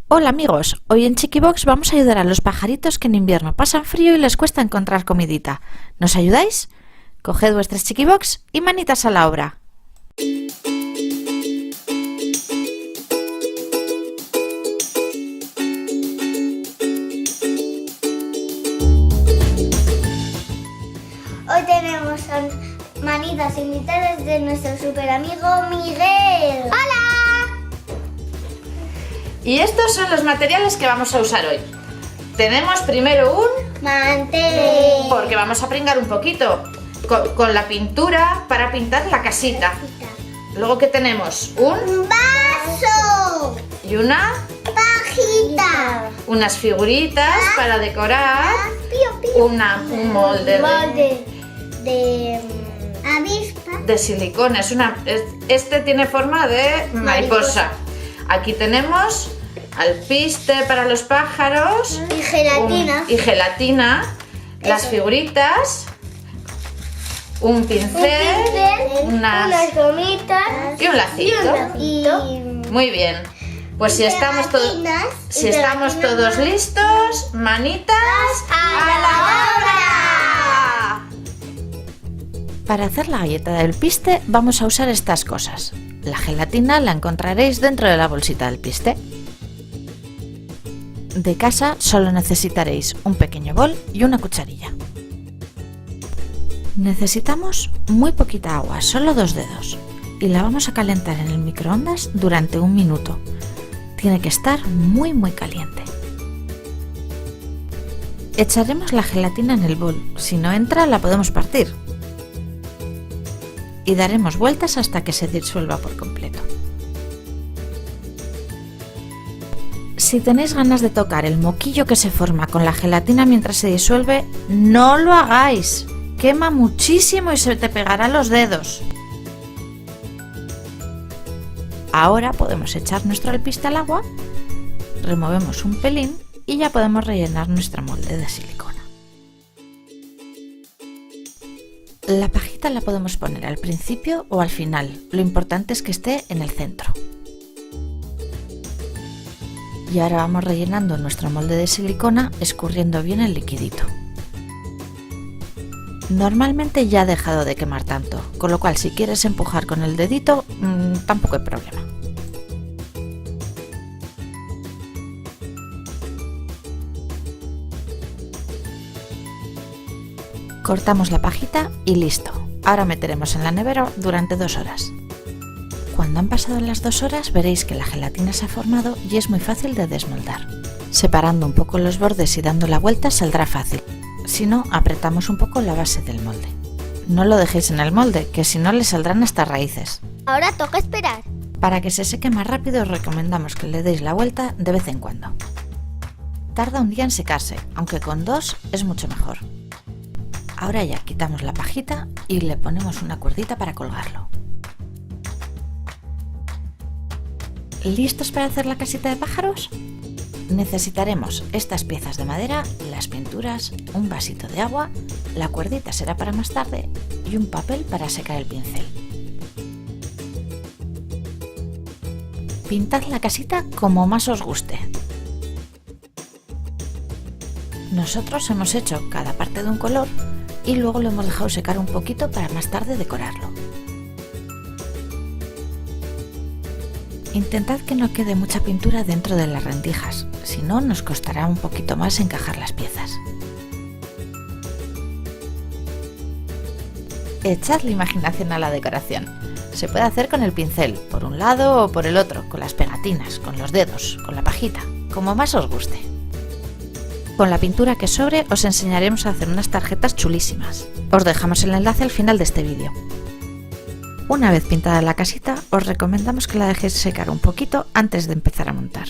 Hola amigos, hoy en Chiquibox vamos a ayudar a los pajaritos que en invierno pasan frío y les cuesta encontrar comidita. ¿Nos ayudáis? Coged vuestras Chiquibox y manitas a la obra. Hoy tenemos manitas invitadas de nuestro super amigo Miguel. ¡Hola! Y estos son los materiales que vamos a usar hoy. Tenemos primero un mantel, porque vamos a pringar un poquito con la pintura para pintar la casita. Luego que tenemos un vaso y una pajita, unas figuritas para decorar, un molde de avispa, de silicona. Este tiene forma de mariposa. Aquí tenemos alpiste para los pájaros y gelatina, las figuritas, un pincel, unas gomitas y un lacito. Muy bien. Pues si estamos todos listos, manitas a la obra. Para hacer la galleta del piste vamos a usar estas cosas. La gelatina la encontraréis dentro de la bolsita del piste. De casa solo necesitaréis un pequeño bol y una cucharilla. Necesitamos muy poquita agua, solo 2 dedos, y la vamos a calentar en el microondas durante 1 minuto. Tiene que estar muy caliente. Echaremos la gelatina en el bol, si no entra la podemos partir. Y daremos vueltas hasta que se disuelva por completo. Si tenéis ganas de tocar el moquillo que se forma con la gelatina mientras se disuelve, no lo hagáis. Quema muchísimo y se te pegarán los dedos. Ahora podemos echar nuestro alpiste al agua, removemos un pelín y ya podemos rellenar nuestra molde de silicona. La pajita la podemos poner al principio o al final, lo importante es que esté en el centro. Y ahora vamos rellenando nuestro molde de silicona escurriendo bien el liquidito. Normalmente ya ha dejado de quemar tanto, con lo cual si quieres empujar con el dedito, tampoco hay problema. Cortamos la pajita y listo. Ahora meteremos en la nevera durante 2 horas. Cuando han pasado las 2 horas veréis que la gelatina se ha formado y es muy fácil de desmoldar. Separando un poco los bordes y dando la vuelta saldrá fácil. Si no, apretamos un poco la base del molde. No lo dejéis en el molde, que si no le saldrán hasta raíces. Ahora toca esperar. Para que se seque más rápido os recomendamos que le deis la vuelta de vez en cuando. Tarda un día en secarse, aunque con 2 es mucho mejor. Ahora ya quitamos la pajita y le ponemos una cuerdita para colgarlo. ¿Listos para hacer la casita de pájaros? Necesitaremos estas piezas de madera, las pinturas, un vasito de agua, la cuerdita será para más tarde y un papel para secar el pincel. Pintad la casita como más os guste. Nosotros hemos hecho cada parte de un color y luego lo hemos dejado secar un poquito para más tarde decorarlo. Intentad que no quede mucha pintura dentro de las rendijas, si no nos costará un poquito más encajar las piezas. Echad la imaginación a la decoración. Se puede hacer con el pincel, por un lado o por el otro, con las pegatinas, con los dedos, con la pajita, como más os guste. Con la pintura que sobre os enseñaremos a hacer unas tarjetas chulísimas. Os dejamos el enlace al final de este vídeo. Una vez pintada la casita, os recomendamos que la dejéis secar un poquito antes de empezar a montar.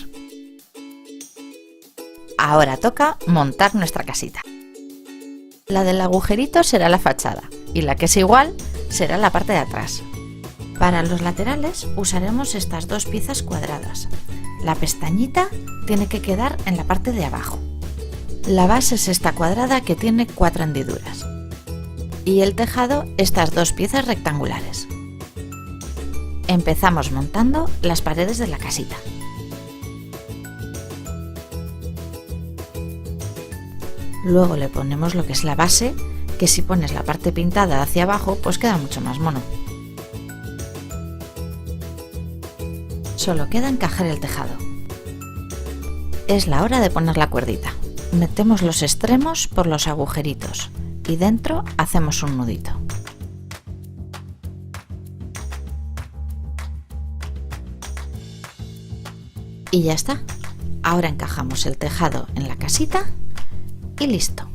Ahora toca montar nuestra casita. La del agujerito será la fachada y la que es igual será la parte de atrás. Para los laterales usaremos estas 2 piezas cuadradas. La pestañita tiene que quedar en la parte de abajo. La base es esta cuadrada que tiene 4 hendiduras. Y el tejado estas 2 piezas rectangulares. Empezamos montando las paredes de la casita. Luego le ponemos lo que es la base, que si pones la parte pintada hacia abajo, pues queda mucho más mono. Solo queda encajar el tejado. Es la hora de poner la cuerdita. Metemos los extremos por los agujeritos y dentro hacemos un nudito. Y ya está. Ahora encajamos el tejado en la casita y listo.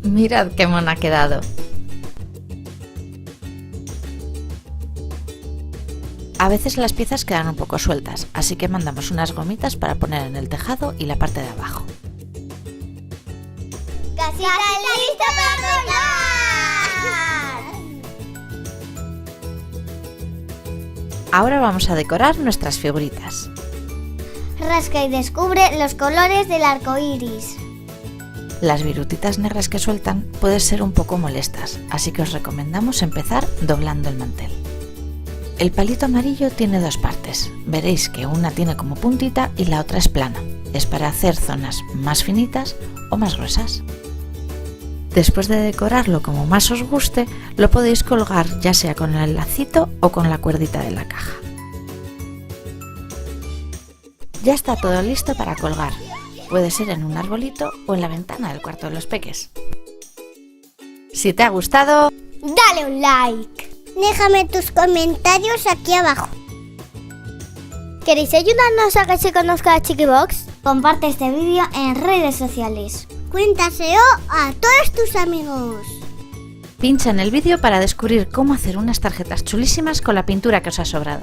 Mirad qué mona ha quedado. A veces las piezas quedan un poco sueltas, así que mandamos unas gomitas para poner en el tejado y la parte de abajo. ¡Casita lista para colgar! Ahora vamos a decorar nuestras figuritas. Rasca y descubre los colores del arco iris. Las virutitas negras que sueltan pueden ser un poco molestas, así que os recomendamos empezar doblando el mantel. El palito amarillo tiene dos partes. Veréis que una tiene como puntita y la otra es plana. Es para hacer zonas más finitas o más gruesas. Después de decorarlo como más os guste, lo podéis colgar ya sea con el lacito o con la cuerdita de la caja. Ya está todo listo para colgar. Puede ser en un arbolito o en la ventana del cuarto de los peques. Si te ha gustado, dale un like. Déjame tus comentarios aquí abajo. ¿Queréis ayudarnos a que se conozca a Chiquibox? Comparte este vídeo en redes sociales. Cuéntaselo a todos tus amigos. pincha en el vídeo para descubrir cómo hacer unas tarjetas chulísimas con la pintura que os ha sobrado.